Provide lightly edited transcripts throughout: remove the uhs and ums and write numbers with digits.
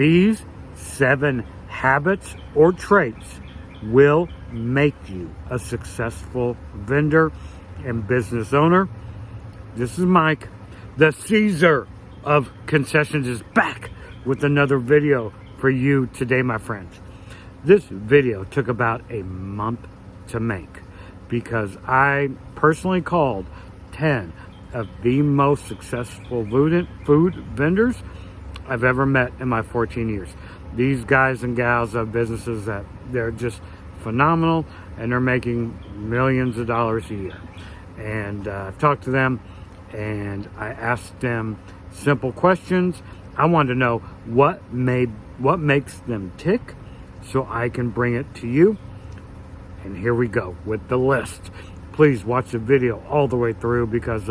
These 7 habits or traits will make you a successful vendor and business owner. This is Mike, the Caesar of concessions, is back with another video for you today, my friends. This video took about a month to make because I personally called 10 of the most successful food vendors I've ever met in my 14 years. These guys and gals have businesses that they're just phenomenal, and they're making millions of dollars a year. And I've talked to them, and I asked them simple questions. I wanted to know what makes them tick, so I can bring it to you. And here we go with the list. Please watch the video all the way through, because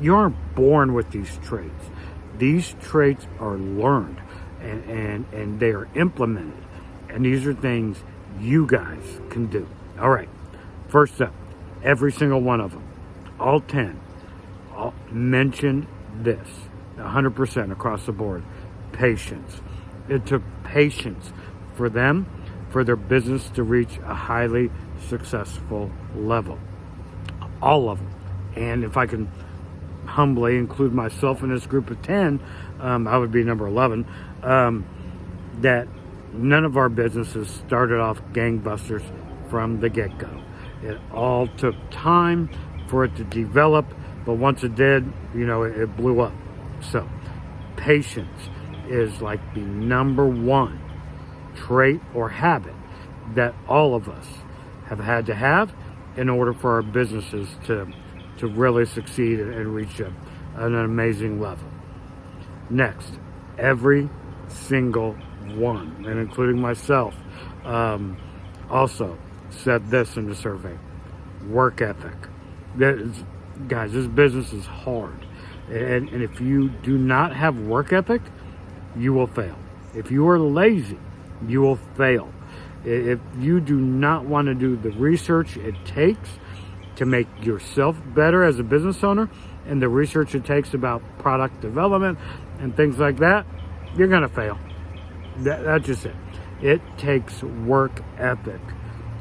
you aren't born with these traits. These traits are learned and they are implemented. And these are things you guys can do. All right. First up, every single one of them, all 10, all mentioned this 100% across the board: patience. It took patience for them, for their business to reach a highly successful level. All of them. And if I can humbly include myself in this group of 10, I would be number 11, that none of our businesses started off gangbusters from the get-go. It all took time for it to develop, but once it did, it blew up. So patience is like the number one trait or habit that all of us have had to have in order for our businesses to really succeed and reach an amazing level. Next, every single one, and including myself, also said this in the survey: work ethic. Guys, this business is hard. And if you do not have work ethic, you will fail. If you are lazy, you will fail. If you do not want to do the research it takes to make yourself better as a business owner, and the research it takes about product development and things like that, you're going to fail. That's just it. It takes work ethic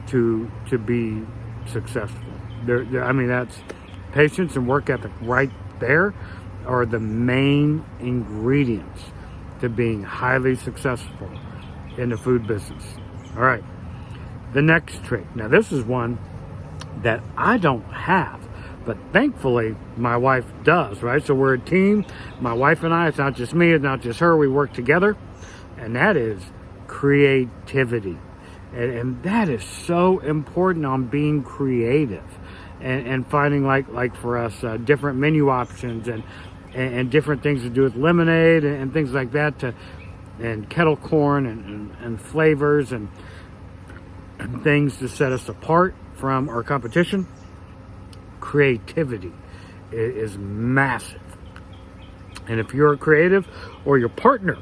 to be successful. That's patience and work ethic right there are the main ingredients to being highly successful in the food business. All right. The next trait. Now, this is one that I don't have, but thankfully my wife does, right? So we're a team. My wife and I, it's not just me, it's not just her. We work together. And that is creativity. And that is so important on being creative and finding, like for us, different menu options and different things to do with lemonade and things like that, and Kettle Corn and flavors and things to set us apart from our competition. Creativity is massive. And if you're a creative, or your partner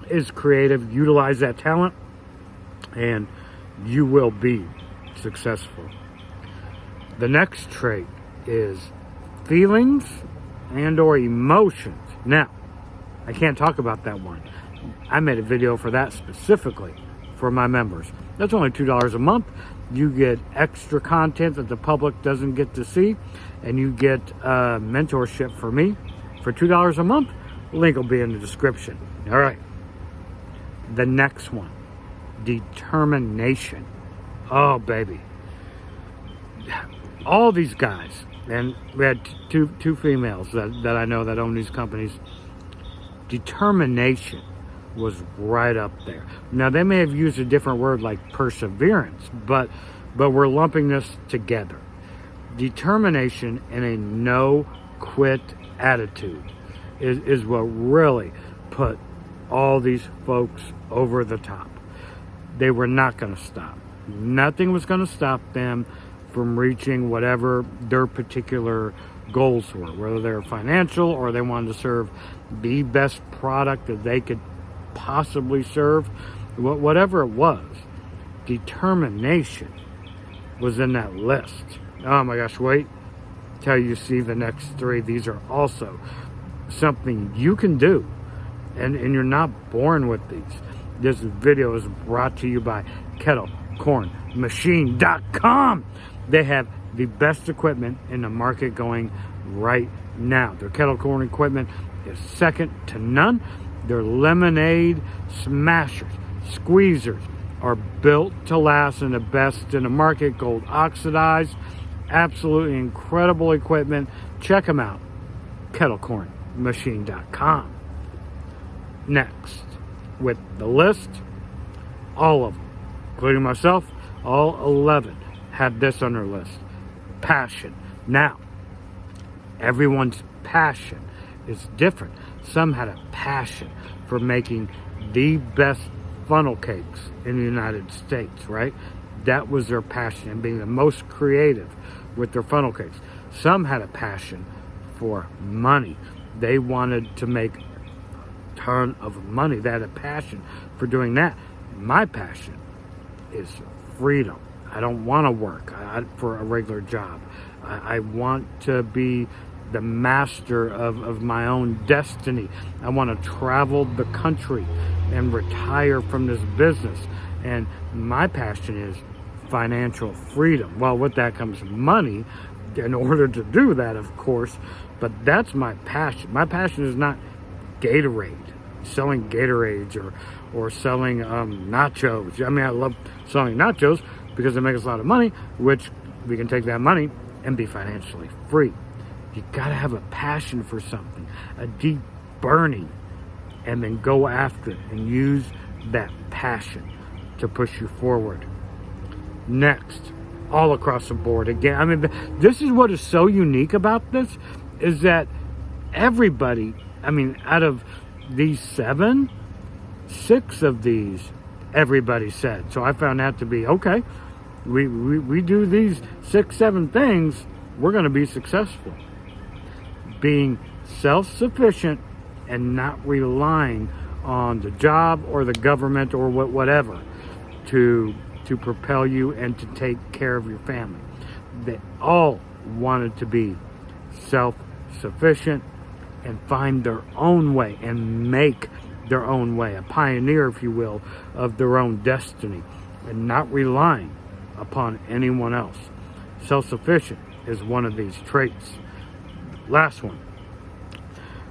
is creative, utilize that talent and you will be successful. The next trait is feelings and or emotions. Now, I can't talk about that one. I made a video for that specifically for my members. That's only $2 a month. You get extra content that the public doesn't get to see, and you get mentorship for me for $2 a month. Link will be in the description. All right. The next one, determination. Oh, baby. All these guys, and we had two females that I know that own these companies. Determination was right up there. Now, they may have used a different word like perseverance, but we're lumping this together. Determination and a no-quit attitude is what really put all these folks over the top. They were not going to stop. Nothing was going to stop them from reaching whatever their particular goals were, whether they're financial or they wanted to serve the best product that they could possibly serve. Whatever it was, determination was in that list. Oh my gosh, wait till you see the next three. These are also something you can do and you're not born with these. This video is brought to you by Kettle Corn Machine.com. They have the best equipment in the market going right now. Their kettle corn equipment is second to none. Their lemonade smashers, squeezers are built to last and the best in the market, gold oxidized. Absolutely incredible equipment. Check them out. KettleCornMachine.com. Next, with the list, all of them, including myself, all 11 had this on their list. Passion. Now, everyone's passion is different. Some had a passion for making the best funnel cakes in the United States, right? That was their passion, and being the most creative with their funnel cakes. Some had a passion for money. They wanted to make a ton of money. They had a passion for doing that. My passion is freedom. I don't want to work for a regular job. I want to be the master of my own destiny. I want to travel the country and retire from this business. And my passion is financial freedom. Well, with that comes money in order to do that, of course. But that's my passion. My passion is not Gatorade, selling Gatorades or selling nachos. I mean, I love selling nachos because it makes us a lot of money, which we can take that money and be financially free. You gotta have a passion for something, a deep burning, and then go after it and use that passion to push you forward. Next, all across the board again. I mean, this is what is so unique about this, is that everybody, I mean, out of these 7, 6 of these, everybody said. So I found that to be, okay, we do these 6, 7 things, we're going to be successful. Being self-sufficient and not relying on the job or the government or whatever to propel you and to take care of your family. They all wanted to be self-sufficient and find their own way and make their own way, a pioneer, if you will, of their own destiny and not relying upon anyone else. Self-sufficient is one of these traits. Last one.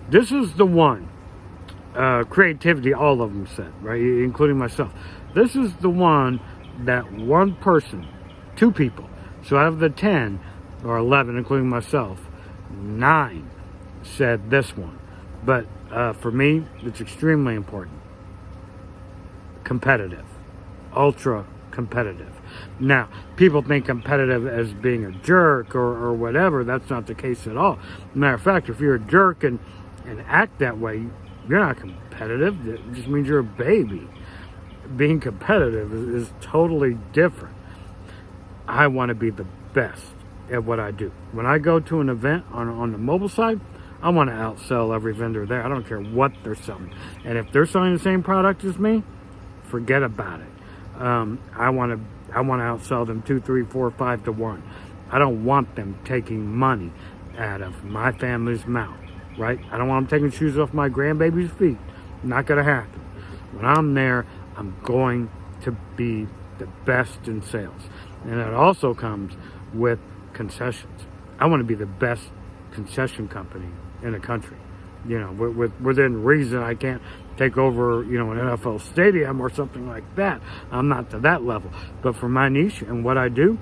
This is the one. Creativity, all of them said, right? Including myself. This is the one that one person, 2 people, so out of the 10 or 11, including myself, 9 said this one. But for me, it's extremely important. Competitive. Ultra competitive. Now, people think competitive as being a jerk or whatever. That's not the case at all. Matter of fact, if you're a jerk and act that way, you're not competitive. It just means you're a baby. Being competitive is totally different. I want to be the best at what I do. When I go to an event on the mobile side, I want to outsell every vendor there. I don't care what they're selling. And if they're selling the same product as me, forget about it. I want to outsell them 2, 3, 4, 5 to 1. I don't want them taking money out of my family's mouth, right? I don't want them taking shoes off my grandbaby's feet. Not going to happen. When I'm there, I'm going to be the best in sales. And it also comes with concessions. I want to be the best concession company in the country. You know, within reason. I can't take over, you know, an NFL stadium or something like that. I'm not to that level. But for my niche and what I do,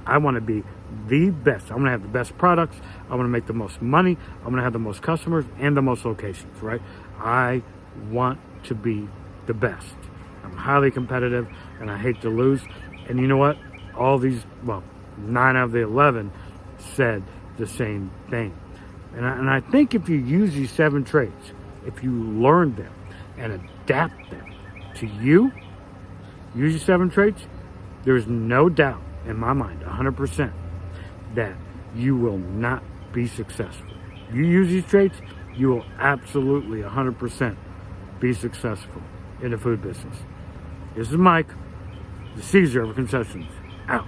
I want to be the best. I want to have the best products. I want to make the most money. I want to have the most customers and the most locations, right? I want to be the best. I'm highly competitive and I hate to lose. And you know what? All these, 9 out of the 11 said the same thing. And I think if you use these 7 traits, if you learn them and adapt them to you, use these 7 traits, there's no doubt in my mind, 100%, that you will not be successful. You use these traits, you will absolutely 100% be successful in the food business. This is Mike, the Caesar of Concessions, out.